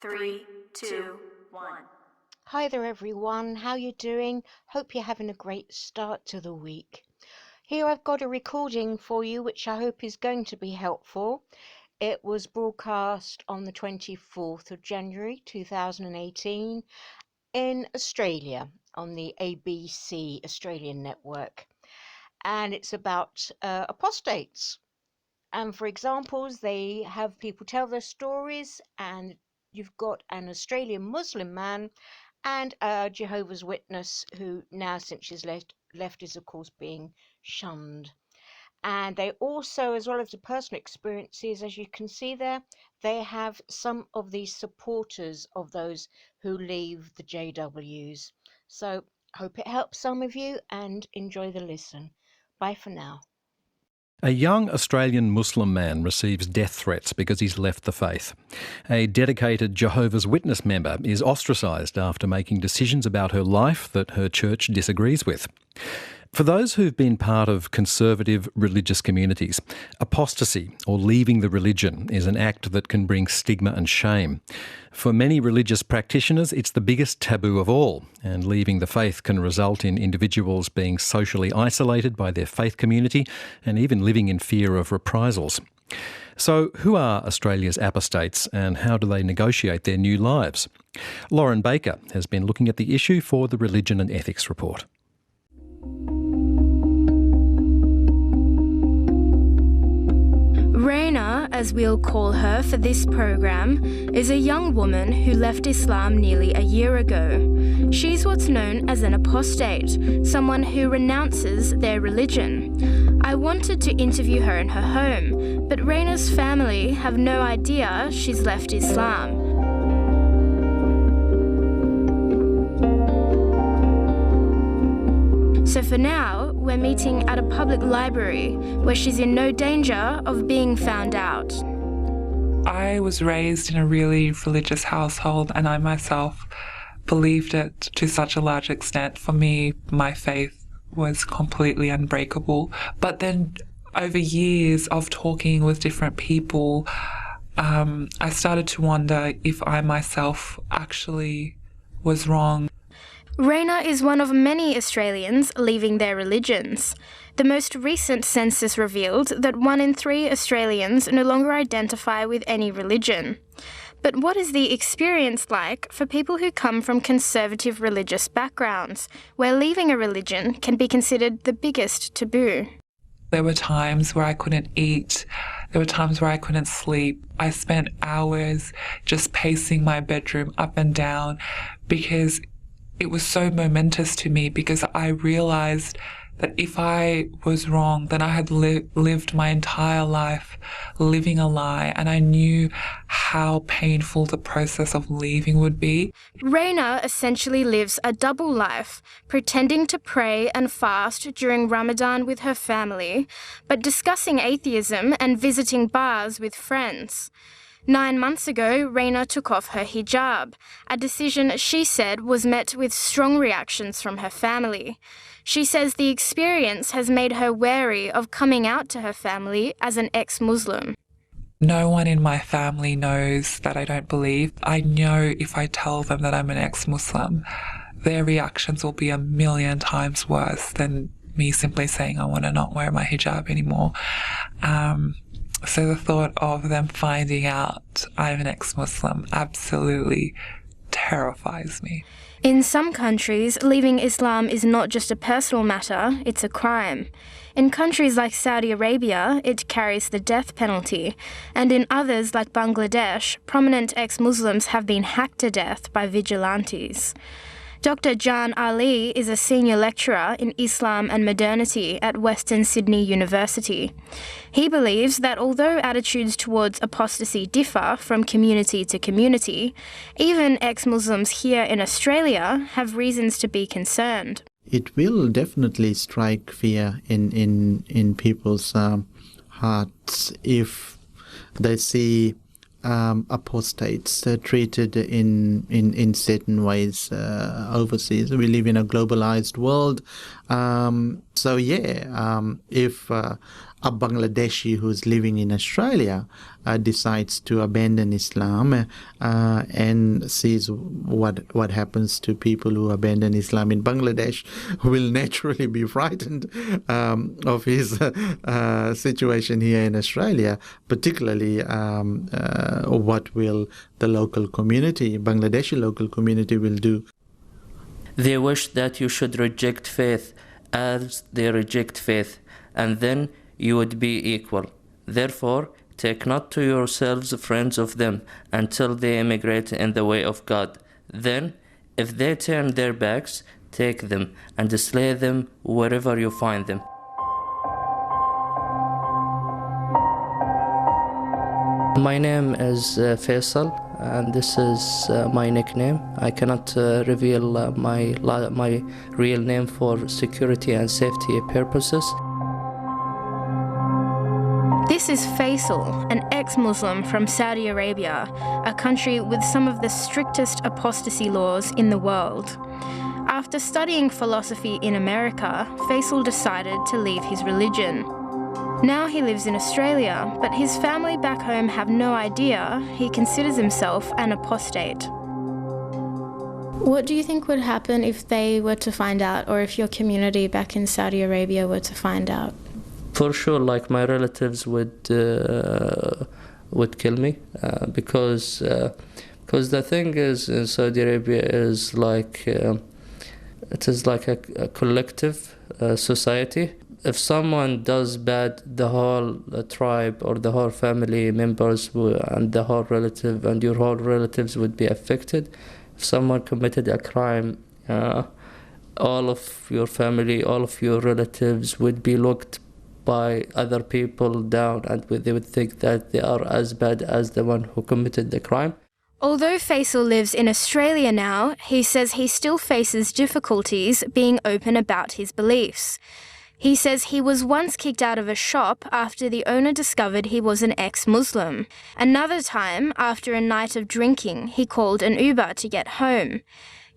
3, 2, 1. Hi there everyone, how you doing? Hope you're having a great start to the week. Here I've got a recording for you which I hope is going to be helpful. It was broadcast on the 24th of January 2018 in Australia on the ABC Australian network, and it's about apostates. And for examples, they have people tell their stories, and you've got an Australian Muslim man and a Jehovah's Witness who now, since she's left is of course being shunned. And they also, as well as the personal experiences, as you can see there, they have some of the supporters of those who leave the JWs. So hope it helps some of you and enjoy the listen. Bye for now. A young Australian Muslim man receives death threats because he's left the faith. A dedicated Jehovah's Witness member is ostracised after making decisions about her life that her church disagrees with. For those who've been part of conservative religious communities, apostasy, or leaving the religion, is an act that can bring stigma and shame. For many religious practitioners, it's the biggest taboo of all, and leaving the faith can result in individuals being socially isolated by their faith community and even living in fear of reprisals. So who are Australia's apostates and how do they negotiate their new lives? Lauren Baker has been looking at the issue for the Religion and Ethics Report. Raina, as we'll call her for this program, is a young woman who left Islam nearly a year ago. She's what's known as an apostate, someone who renounces their religion. I wanted to interview her in her home, but Raina's family have no idea she's left Islam. So for now, we're meeting at a public library where she's in no danger of being found out. I was raised in a really religious household and I myself believed it to such a large extent. For me, my faith was completely unbreakable. But then over years of talking with different people, I started to wonder if I myself actually was wrong. Raina is one of many Australians leaving their religions. The most recent census revealed that 1 in 3 Australians no longer identify with any religion. But what is the experience like for people who come from conservative religious backgrounds, where leaving a religion can be considered the biggest taboo? There were times where I couldn't eat. There were times where I couldn't sleep. I spent hours just pacing my bedroom up and down because it was so momentous to me, because I realized that if I was wrong, then I had lived my entire life living a lie, and I knew how painful the process of leaving would be. Raina essentially lives a double life, pretending to pray and fast during Ramadan with her family, but discussing atheism and visiting bars with friends. 9 months ago, Raina took off her hijab, a decision she said was met with strong reactions from her family. She says the experience has made her wary of coming out to her family as an ex-Muslim. No one in my family knows that I don't believe. I know if I tell them that I'm an ex-Muslim, their reactions will be 1,000,000 times worse than me simply saying I want to not wear my hijab anymore. So the thought of them finding out I'm an ex-Muslim absolutely terrifies me. In some countries, leaving Islam is not just a personal matter, it's a crime. In countries like Saudi Arabia, it carries the death penalty, and in others like Bangladesh, prominent ex-Muslims have been hacked to death by vigilantes. Dr. Jan Ali is a senior lecturer in Islam and modernity at Western Sydney University. He believes that although attitudes towards apostasy differ from community to community, even ex-Muslims here in Australia have reasons to be concerned. It will definitely strike fear in people's hearts if they see apostates treated in certain ways overseas. We live in a globalized world, if a Bangladeshi who's living in Australia decides to abandon Islam and sees what happens to people who abandon Islam in Bangladesh, will naturally be frightened of his situation here in Australia, particularly what will the local community, Bangladeshi local community, will do. They wish that you should reject faith as they reject faith, and then you would be equal. Therefore, take not to yourselves friends of them until they emigrate in the way of God. Then, if they turn their backs, take them and slay them wherever you find them. My name is Faisal, and this is my nickname. I cannot reveal my real name for security and safety purposes. This is Faisal, an ex-Muslim from Saudi Arabia, a country with some of the strictest apostasy laws in the world. After studying philosophy in America, Faisal decided to leave his religion. Now he lives in Australia, but his family back home have no idea he considers himself an apostate. What do you think would happen if they were to find out, or if your community back in Saudi Arabia were to find out? For sure, like my relatives would kill me because the thing is in Saudi Arabia is like it is like a collective society. If someone does bad, the whole tribe or the whole family members and the whole relative and your whole relatives would be affected. If someone committed a crime, all of your family, all of your relatives would be looked by other people down, and they would think that they are as bad as the one who committed the crime. Although Faisal lives in Australia now, he says he still faces difficulties being open about his beliefs. He says he was once kicked out of a shop after the owner discovered he was an ex-Muslim. Another time, after a night of drinking, he called an Uber to get home.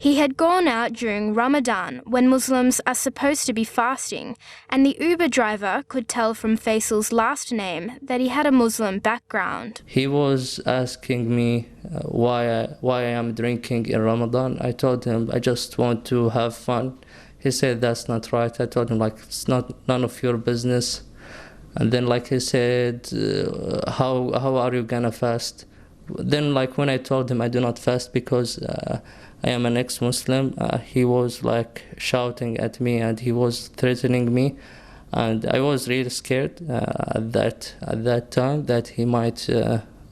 He had gone out during Ramadan, when Muslims are supposed to be fasting, and the Uber driver could tell from Faisal's last name that he had a Muslim background. He was asking me why I am drinking in Ramadan. I told him I just want to have fun. He said that's not right. I told him it's none of your business. And then he said, how are you gonna fast? Then when I told him I do not fast because I am an ex-Muslim, he was shouting at me and he was threatening me, and I was really scared at that time that he might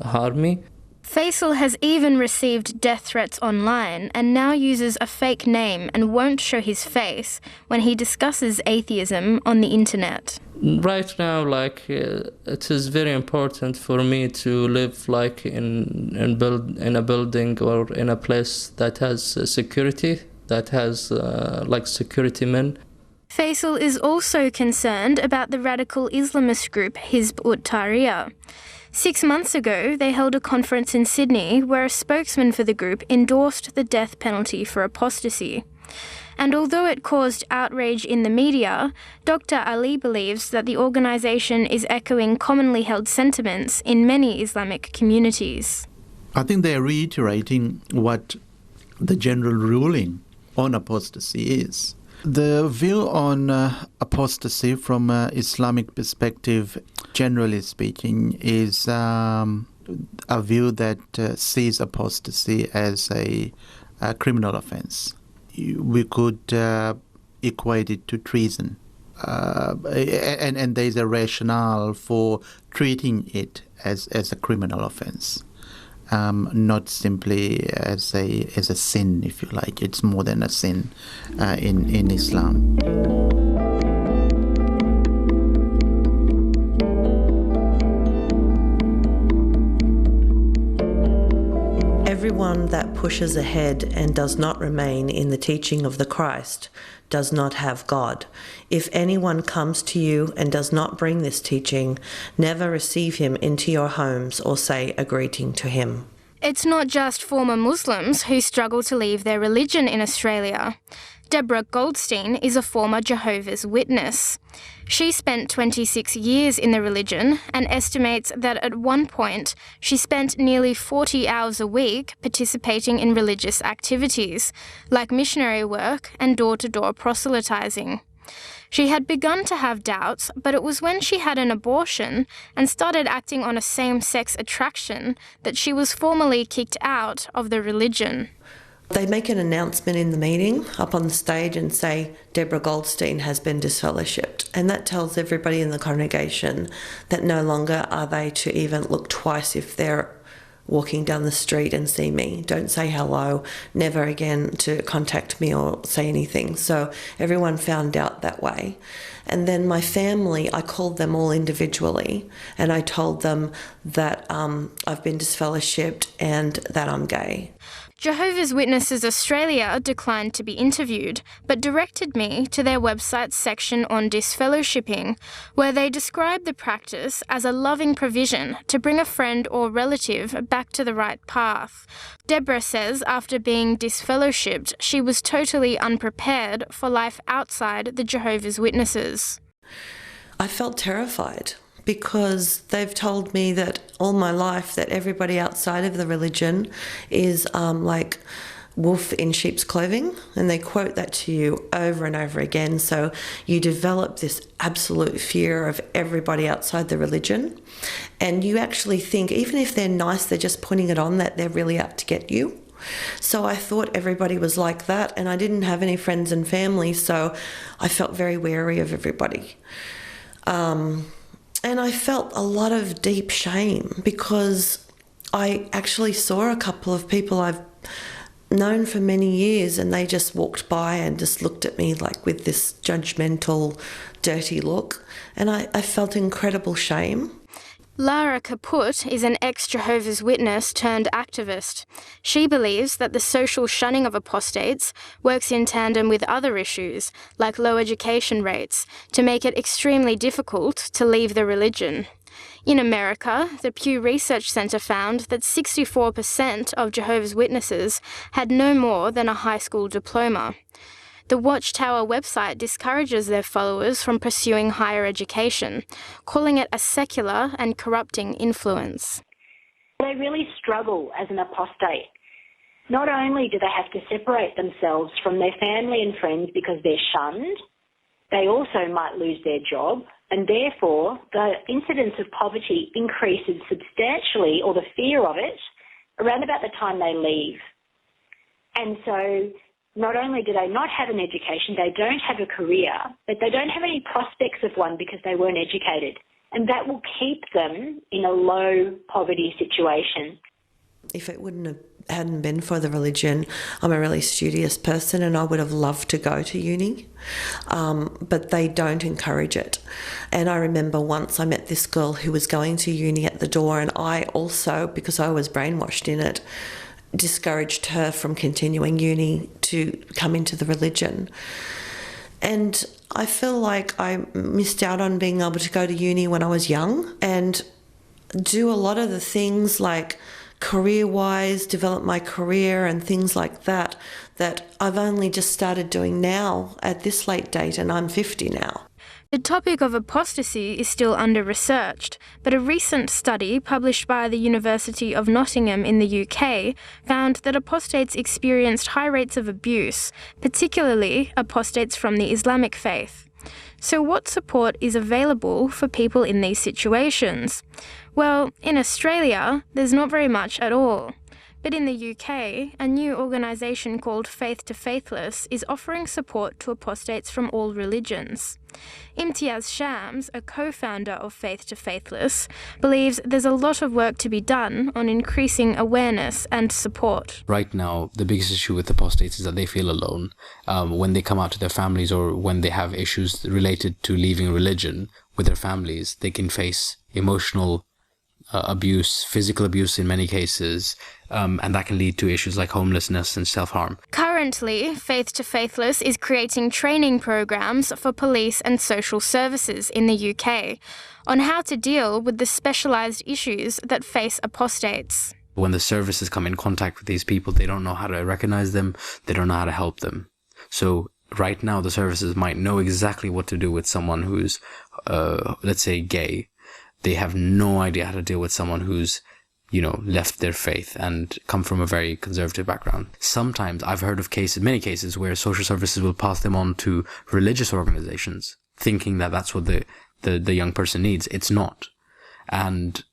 harm me. Faisal has even received death threats online and now uses a fake name and won't show his face when he discusses atheism on the internet. Right now, it is very important for me to live in a building or in a place that has security, that has security men. Faisal is also concerned about the radical Islamist group Hizb ut-Tahrir. 6 months ago, they held a conference in Sydney where a spokesman for the group endorsed the death penalty for apostasy. And although it caused outrage in the media, Dr. Ali believes that the organisation is echoing commonly held sentiments in many Islamic communities. I think they are reiterating what the general ruling on apostasy is. The view on apostasy from an Islamic perspective, generally speaking, is a view that sees apostasy as a criminal offence. We could equate it to treason. And there's a rationale for treating it as a criminal offence. Not simply as a sin, if you like. It's more than a sin in Islam. Everyone that pushes ahead and does not remain in the teaching of the Christ does not have God. If anyone comes to you and does not bring this teaching, never receive him into your homes or say a greeting to him. It's not just former Muslims who struggle to leave their religion in Australia. Deborah Goldstein is a former Jehovah's Witness. She spent 26 years in the religion and estimates that at one point she spent nearly 40 hours a week participating in religious activities, like missionary work and door-to-door proselytizing. She had begun to have doubts, but it was when she had an abortion and started acting on a same-sex attraction that she was formally kicked out of the religion. They make an announcement in the meeting up on the stage and say, Deborah Goldstein has been disfellowshipped. And that tells everybody in the congregation that no longer are they to even look twice if they're walking down the street and see me. Don't say hello, never again to contact me or say anything. So everyone found out that way. And then my family, I called them all individually and I told them that I've been disfellowshipped and that I'm gay. Jehovah's Witnesses Australia declined to be interviewed, but directed me to their website's section on disfellowshipping, where they describe the practice as a loving provision to bring a friend or relative back to the right path. Deborah says after being disfellowshipped, she was totally unprepared for life outside the Jehovah's Witnesses. I felt terrified, because they've told me that all my life that everybody outside of the religion is like wolf in sheep's clothing, and they quote that to you over and over again. So you develop this absolute fear of everybody outside the religion, and you actually think even if they're nice, they're just putting it on that they're really out to get you. So I thought everybody was like that, and I didn't have any friends and family, so I felt very wary of everybody. And I felt a lot of deep shame because I actually saw a couple of people I've known for many years and they just walked by and just looked at me like with this judgmental, dirty look. And I felt incredible shame. Lara Kaput is an ex-Jehovah's Witness turned activist. She believes that the social shunning of apostates works in tandem with other issues, like low education rates, to make it extremely difficult to leave the religion. In America, the Pew Research Center found that 64% of Jehovah's Witnesses had no more than a high school diploma. The Watchtower website discourages their followers from pursuing higher education, calling it a secular and corrupting influence. They really struggle as an apostate. Not only do they have to separate themselves from their family and friends because they're shunned, they also might lose their job, and therefore the incidence of poverty increases substantially, or the fear of it, around about the time they leave. And so not only do they not have an education, they don't have a career, but they don't have any prospects of one because they weren't educated. And that will keep them in a low poverty situation. If it hadn't been for the religion, I'm a really studious person and I would have loved to go to uni, but they don't encourage it. And I remember once I met this girl who was going to uni at the door, and I also, because I was brainwashed in it, discouraged her from continuing uni to come into the religion. And I feel like I missed out on being able to go to uni when I was young and do a lot of the things like career-wise, develop my career and things like that, that I've only just started doing now at this late date, and I'm 50 now. The topic of apostasy is still under-researched, but a recent study published by the University of Nottingham in the UK found that apostates experienced high rates of abuse, particularly apostates from the Islamic faith. So what support is available for people in these situations? Well, in Australia, there's not very much at all. But in the UK, a new organisation called Faith to Faithless is offering support to apostates from all religions. Imtiaz Shams, a co-founder of Faith to Faithless, believes there's a lot of work to be done on increasing awareness and support. Right now, the biggest issue with apostates is that they feel alone. When they come out to their families or when they have issues related to leaving religion with their families, they can face emotional abuse, physical abuse in many cases, and that can lead to issues like homelessness and self-harm. Currently, Faith to Faithless is creating training programs for police and social services in the UK on how to deal with the specialised issues that face apostates. When the services come in contact with these people, they don't know how to recognise them, they don't know how to help them. So right now the services might know exactly what to do with someone who's, let's say, gay. They have no idea how to deal with someone who's, left their faith and come from a very conservative background. Sometimes I've heard of many cases where social services will pass them on to religious organizations, thinking that that's what the young person needs. It's not. And,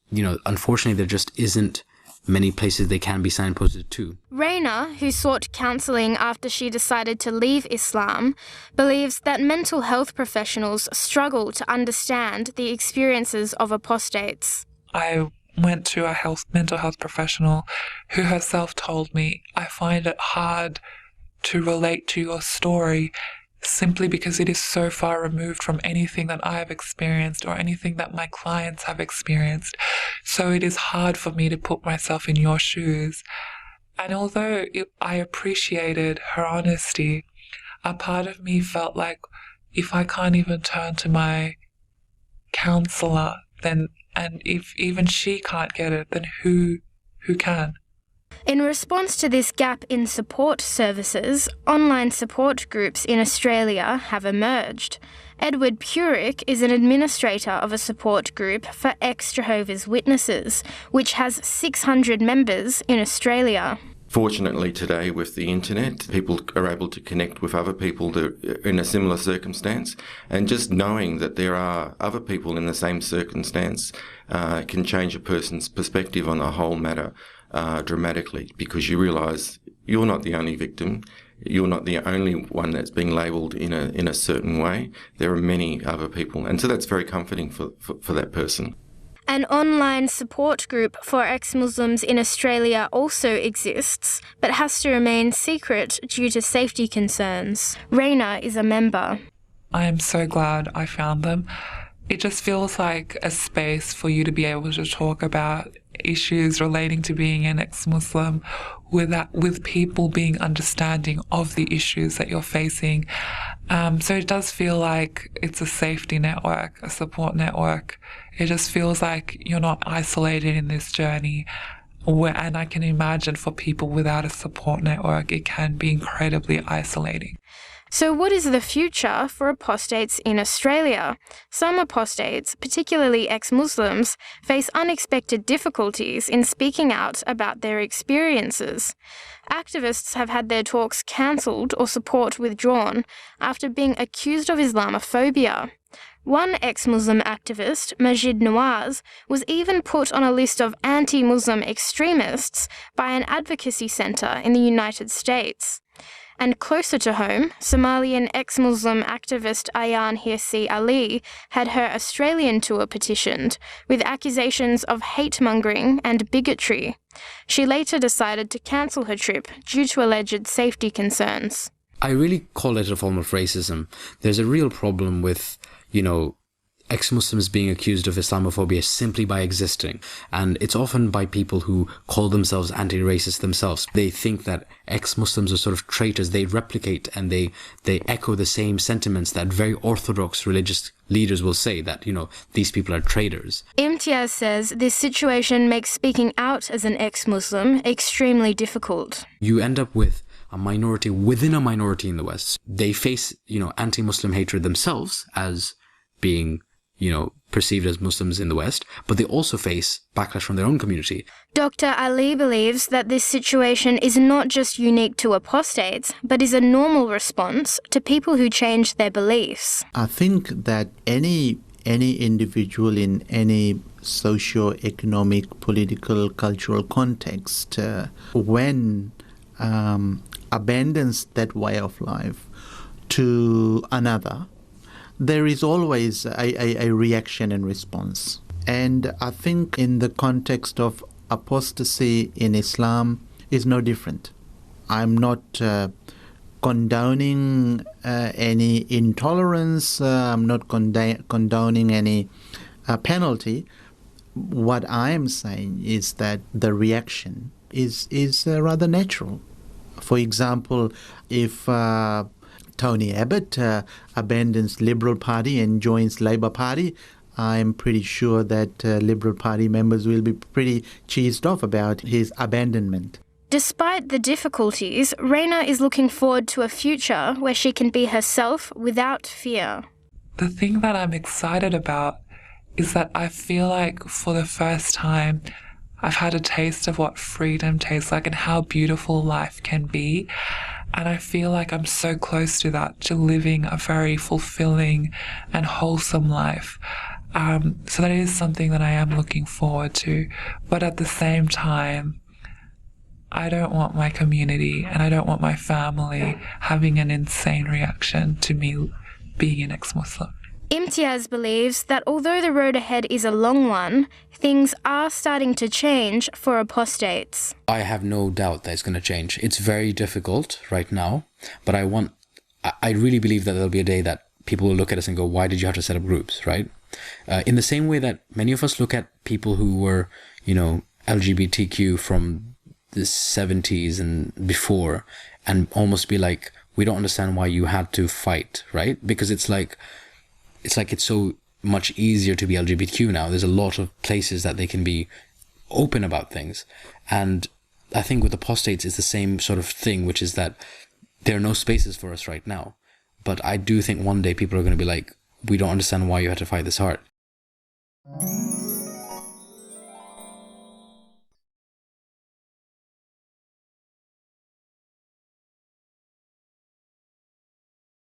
unfortunately, there just isn't many places they can be signposted to. Raina, who sought counselling after she decided to leave Islam, believes that mental health professionals struggle to understand the experiences of apostates. I went to a mental health professional who herself told me, I find it hard to relate to your story simply because it is so far removed from anything that I have experienced or anything that my clients have experienced. So it is hard for me to put myself in your shoes. And although I appreciated her honesty, a part of me felt like if I can't even turn to my counsellor, and if even she can't get it, then who can? In response to this gap in support services, online support groups in Australia have emerged. Edward Purick is an administrator of a support group for ex-Jehovah's Witnesses, which has 600 members in Australia. Fortunately today with the internet, people are able to connect with other people that are in a similar circumstance, and just knowing that there are other people in the same circumstance can change a person's perspective on the whole matter dramatically, because you realise you're not the only victim, you're not the only one that's being labelled in a certain way. There are many other people, and so that's very comforting for that person. An online support group for ex-Muslims in Australia also exists, but has to remain secret due to safety concerns. Raina is a member. I am so glad I found them. It just feels like a space for you to be able to talk about issues relating to being an ex-Muslim with people being understanding of the issues that you're facing. So it does feel like it's a safety network, a support network. It just feels like you're not isolated in this journey. And I can imagine for people without a support network, it can be incredibly isolating. So what is the future for apostates in Australia? Some apostates, particularly ex-Muslims, face unexpected difficulties in speaking out about their experiences. Activists have had their talks cancelled or support withdrawn after being accused of Islamophobia. One ex-Muslim activist, Majid Nawaz, was even put on a list of anti-Muslim extremists by an advocacy centre in the United States. And closer to home, Somalian ex-Muslim activist Ayaan Hirsi Ali had her Australian tour petitioned, with accusations of hate-mongering and bigotry. She later decided to cancel her trip due to alleged safety concerns. I really call it a form of racism. There's a real problem with, ex-Muslims being accused of Islamophobia simply by existing. And it's often by people who call themselves anti-racist themselves. They think that ex-Muslims are sort of traitors. They replicate and they echo the same sentiments that very orthodox religious leaders will say, that, these people are traitors. Imtiaz says this situation makes speaking out as an ex-Muslim extremely difficult. You end up with a minority within a minority in the West. They face, anti-Muslim hatred themselves as being, perceived as Muslims in the West, but they also face backlash from their own community. Dr. Ali believes that this situation is not just unique to apostates, but is a normal response to people who change their beliefs. I think that any individual in any socio-economic, political, cultural context, when abandons that way of life to another, there is always a reaction and response. And I think in the context of apostasy in Islam is no different. I'm not condoning any intolerance, I'm not condoning any penalty. What I am saying is that the reaction is rather natural. For example, if Tony Abbott abandons Liberal Party and joins Labor Party, I'm pretty sure that Liberal Party members will be pretty cheesed off about his abandonment. Despite the difficulties, Raina is looking forward to a future where she can be herself without fear. The thing that I'm excited about is that I feel like for the first time I've had a taste of what freedom tastes like and how beautiful life can be. And I feel like I'm so close to that, to living a very fulfilling and wholesome life. So that is something that I am looking forward to. But at the same time, I don't want my community and I don't want my family having an insane reaction to me being an ex-Muslim. Imtiaz believes that although the road ahead is a long one, things are starting to change for apostates. I have no doubt that it's going to change. It's very difficult right now, but I really believe that there'll be a day that people will look at us and go, why did you have to set up groups, right? In the same way that many of us look at people who were, LGBTQ from the 70s and before and almost be like, we don't understand why you had to fight, right? Because it's so much easier to be LGBTQ now. There's a lot of places that they can be open about things. And I think with apostates, it's the same sort of thing, which is that there are no spaces for us right now. But I do think one day people are going to be like, we don't understand why you had to fight this hard.